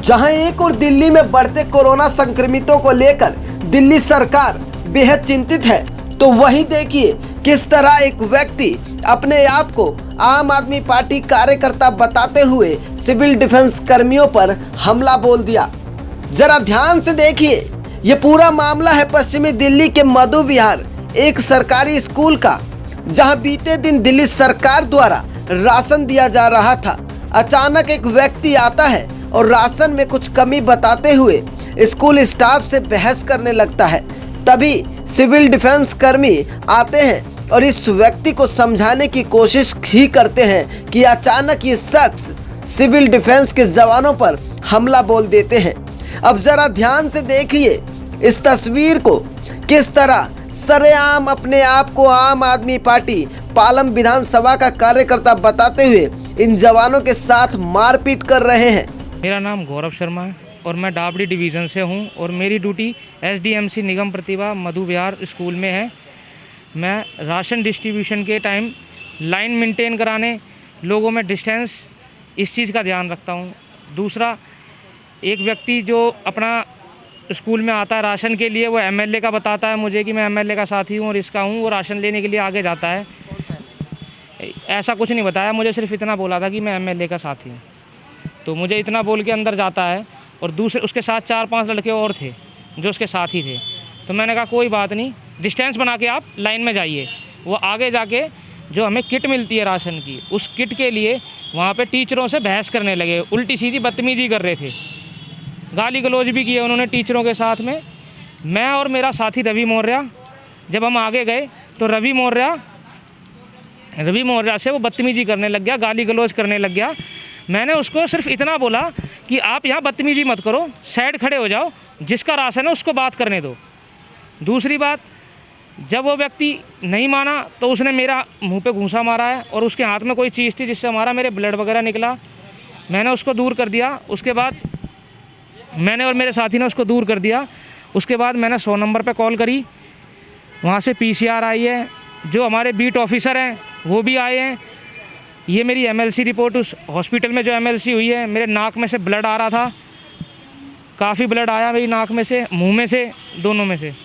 जहां एक और दिल्ली में बढ़ते कोरोना संक्रमितों को लेकर दिल्ली सरकार बेहद चिंतित है, तो वहीं देखिए किस तरह एक व्यक्ति अपने आप को आम आदमी पार्टी कार्यकर्ता बताते हुए सिविल डिफेंस कर्मियों पर हमला बोल दिया। जरा ध्यान से देखिए, ये पूरा मामला है पश्चिमी दिल्ली के मधु विहार एक सरकारी स्कूल का, जहां बीते दिन दिल्ली सरकार द्वारा राशन दिया जा रहा था। अचानक एक व्यक्ति आता है और राशन में कुछ कमी बताते हुए स्कूल स्टाफ से बहस करने लगता है। तभी सिविल डिफेंस कर्मी आते हैं और इस व्यक्ति को समझाने की कोशिश ही करते हैं कि अचानक ये शख्स सिविल डिफेंस के जवानों पर हमला बोल देते हैं। अब जरा ध्यान से देखिए इस तस्वीर को, किस तरह सरेआम अपने आप को आम आदमी पार्टी पालम विधानसभा का कार्यकर्ता बताते हुए इन जवानों के साथ मारपीट कर रहे हैं। मेरा नाम गौरव शर्मा है और मैं डाबड़ी डिवीज़न से हूं और मेरी ड्यूटी एसडीएमसी निगम प्रतिभा मधु विहार स्कूल में है। मैं राशन डिस्ट्रीब्यूशन के टाइम लाइन मेंटेन कराने, लोगों में डिस्टेंस, इस चीज़ का ध्यान रखता हूं। दूसरा, एक व्यक्ति जो अपना स्कूल में आता है राशन के लिए, वो एमएलए का बताता है मुझे कि मैं एमएलए का साथी हूं और इसका हूं, वो राशन लेने के लिए आगे जाता है। ऐसा कुछ नहीं बताया, मुझे सिर्फ इतना बोला था कि मैं एमएलए का साथी हूं। तो मुझे इतना बोल के अंदर जाता है और दूसरे उसके साथ 4-5 लड़के और थे जो उसके साथी थे। तो मैंने कहा कोई बात नहीं, डिस्टेंस बना के आप लाइन में जाइए। वो आगे जाके जो हमें किट मिलती है राशन की, उस किट के लिए वहाँ पे टीचरों से बहस करने लगे, उल्टी सीधी बदतमीजी कर रहे थे, गाली गलौज भी किए उन्होंने टीचरों के साथ में। मैं और मेरा साथी रवि मौर्य जब हम आगे गए तो रवि मौर्य से वो बदतमीजी करने लग गया, गाली गलौज करने लग गया। मैंने उसको सिर्फ इतना बोला कि आप यहाँ बदतमीजी मत करो, साइड खड़े हो जाओ, जिसका राशन है उसको बात करने दो। दूसरी बात, जब वो व्यक्ति नहीं माना तो उसने मेरा मुंह पे घूंसा मारा है और उसके हाथ में कोई चीज़ थी जिससे हमारा मेरे ब्लड वगैरह निकला। मैंने उसको दूर कर दिया। उसके बाद मैंने और मेरे साथी ने उसको दूर कर दिया। उसके बाद मैंने 100 नंबर पे कॉल करी, वहाँ से पीसीआर आई है, जो हमारे बीट ऑफिसर हैं वो भी आए हैं। ये मेरी एमएलसी रिपोर्ट, उस हॉस्पिटल में जो एमएलसी हुई है, मेरे नाक में से ब्लड आ रहा था, काफ़ी ब्लड आया मेरी नाक में से, मुंह में से, दोनों में से। अभी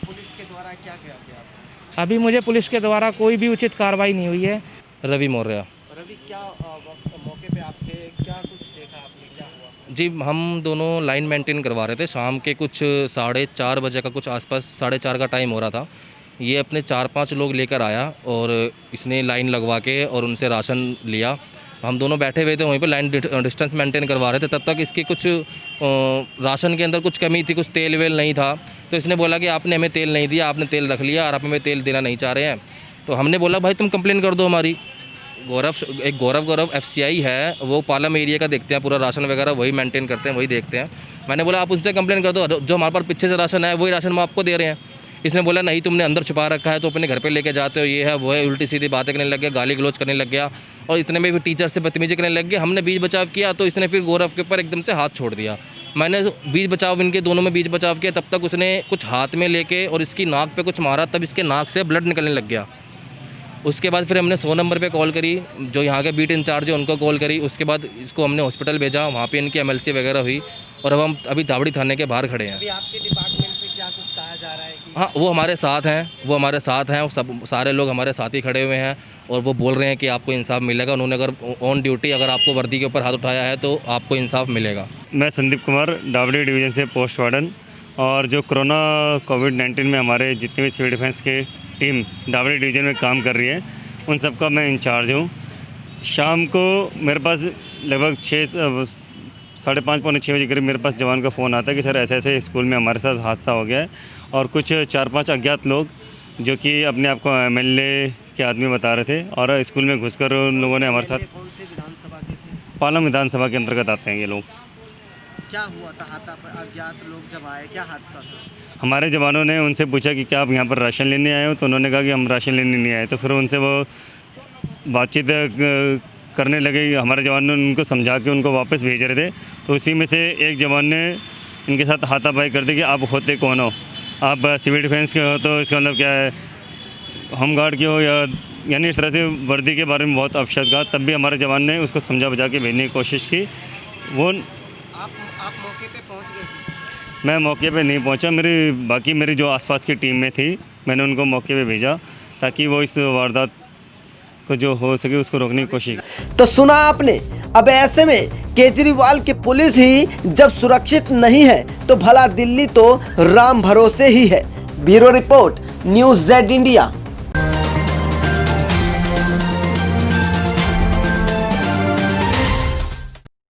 पुलिस के द्वारा क्या किया गया? अभी मुझे पुलिस के द्वारा कोई भी उचित कार्रवाई नहीं हुई है। रवि मौर्य। रवि, क्या मौके पे आप थे, क्या कुछ देखा आपने, क्या हुआ? जी, हम दोनों लाइन मेंटेन करवा रहे थे। शाम के कुछ 4:30 बजे का कुछ आसपास, 4:30 का टाइम हो रहा था। ये अपने 4-5 लोग लेकर आया और इसने लाइन लगवा के और उनसे राशन लिया। हम दोनों बैठे हुए थे वहीं पे, लाइन डिस्टेंस मेंटेन करवा रहे थे। तब तक इसकी कुछ राशन के अंदर कुछ कमी थी, कुछ तेल वेल नहीं था। तो इसने बोला कि आपने हमें तेल नहीं दिया, आपने तेल रख लिया और आप हमें तेल देना नहीं चाह रहे हैं। तो हमने बोला भाई तुम कंप्लेन कर दो हमारी। गौरव FCI है, वो पालम एरिया का देखते हैं, पूरा राशन वगैरह वही मेंटेन करते हैं, वही देखते हैं। मैंने बोला आप उनसे कंप्लेन कर दो, जो हमारे पास पीछे से राशन है वही राशन हम आपको दे रहे हैं। इसने बोला नहीं, तुमने अंदर छुपा रखा है तो अपने घर पे लेके जाते हो, ये है वो है, उल्टी सीधी बातें करने लग गया, गाली गलौज करने लग गया और इतने में भी टीचर से बदतमीजी करने लग गया। हमने बीच बचाव किया तो इसने फिर गौरव के ऊपर एकदम से हाथ छोड़ दिया। मैंने बीच बचाव, इनके दोनों में बीच बचाव किया, तब तक उसने कुछ हाथ में लेके और इसकी नाक पे कुछ मारा, तब इसके नाक से ब्लड निकलने लग गया। उसके बाद फिर हमने 100 नंबर पे कॉल करी, जो यहाँ के बीट इंचार्ज है उनको कॉल करी। उसके बाद इसको हमने हॉस्पिटल भेजा, वहाँ पे इनकी MLC वगैरह हुई और अब हम अभी दावड़ी थाने के बाहर खड़े हैं। अभी आपके डिपार्टमेंट से क्या कुछ कहा जा रहा है कि? हाँ, वो हमारे साथ हैं, सब सारे लोग हमारे साथ ही खड़े हुए हैं और वो बोल रहे हैं कि आपको इंसाफ मिलेगा। उन्होंने अगर ऑन ड्यूटी अगर आपको वर्दी के ऊपर हाथ उठाया है तो आपको इंसाफ मिलेगा। मैं संदीप कुमार, डाबड़ी डिवीज़न से पोस्ट वार्डन, और जो कोरोना कोविड-19 में हमारे जितने भी सिविल डिफेंस की टीम डाबड़ी डिवीज़न में काम कर रही है उन सब का मैं इंचार्ज हूँ। शाम को मेरे पास लगभग 5:30 पौने 6 बजे करीब मेरे पास जवान का फ़ोन आता है कि सर ऐसे ऐसे स्कूल में हमारे साथ हादसा हो गया है और कुछ 4-5 अज्ञात लोग जो कि अपने आप को MLA के आदमी बता रहे थे और स्कूल में घुसकर उन लोगों ने हमारे साथ। कौन से विधानसभा के थे? पालम विधानसभा के अंतर्गत आते हैं ये लोग। क्या हुआ था? अज्ञात लोग जब आए, क्या हादसा था? हमारे जवानों ने उनसे पूछा कि क्या आप यहाँ पर राशन लेने आए हो, तो उन्होंने कहा कि हम राशन लेने नहीं आए। तो फिर उनसे वो बातचीत करने लगे। हमारे जवान ने उनको समझा के उनको वापस भेज रहे थे। तो उसी में से एक जवान ने इनके साथ हाथापाई कर दी कि आप होते कौन हो, आप सिविल डिफेंस के हो तो इसका मतलब क्या है, होमगार्ड की हो या यानी इस तरह से वर्दी के बारे में बहुत अपशब्द कहा, तब भी हमारे जवान ने उसको समझा बुझा के भेजने की कोशिश की। वो आप मौके पे पहुंच गए थे? मैं मौके पे नहीं पहुंचा, मेरी जो आसपास की टीम में थी मैंने उनको मौके पे भेजा ताकि वो इस वारदात को जो हो सके उसको रोकने की कोशिश। तो सुना आपने, अब ऐसे में केजरीवाल की पुलिस ही जब सुरक्षित नहीं है तो भला दिल्ली तो राम भरोसे ही है। Bureau report, news Z India.